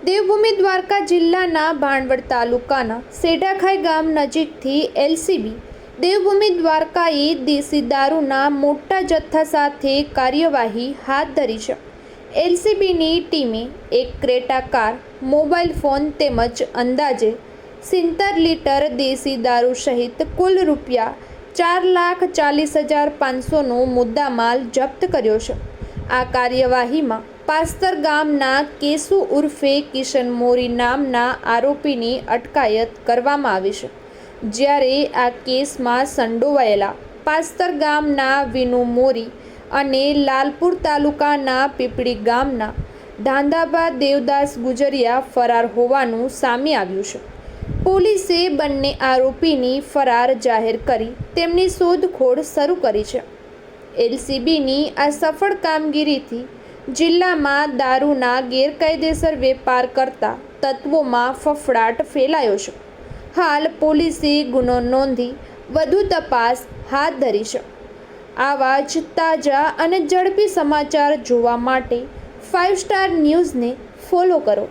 દેવભૂમિ દ્વારકા જિલ્લાના ભાણવડ તાલુકાના સેઢાખાઈ ગામ નજીકથી એલસીબી દેવભૂમિ દ્વારકાએ દેશી દારૂના મોટા જથ્થા સાથે કાર્યવાહી હાથ ધરી છે। એલસીબીની ટીમે એક ક્રેટા કાર, મોબાઈલ ફોન તેમજ અંદાજે 70 લીટર દેશી દારૂ સહિત કુલ ₹4,40,500નો મુદ્દામાલ જપ્ત કર્યો છે। આ કાર્યવાહીમાં પાસ્તર ગામના કેસુ ઉર્ફે કિશન મોરી નામના આરોપીની અટકાયત કરવામાં આવી છે, જ્યારે આ કેસમાં સંડોવાયેલા પાસ્તર ગામના વિનુ મોરી અને લાલપુર તાલુકાના પીપળી ગામના ધાંધાબા દેવદાસ ગુજરિયા ફરાર હોવાનું સામે આવ્યું છે। પોલીસે બંને આરોપીની ફરાર જાહેર કરી તેમની શોધખોળ શરૂ કરી છે। એલસીબીની આ સફળ કામગીરીથી જિલ્લામાં દારૂના ગેરકાયદેસર વેપાર કરતા તત્વોમાં ફફડાટ ફેલાયો છે। હાલ પોલીસે ગુનો નોંધી વધુ તપાસ હાથ ધરી છે। આવા જ તાજા અને ઝડપી સમાચાર જોવા માટે 5 સ્ટાર ન્યૂઝને ફોલો કરો।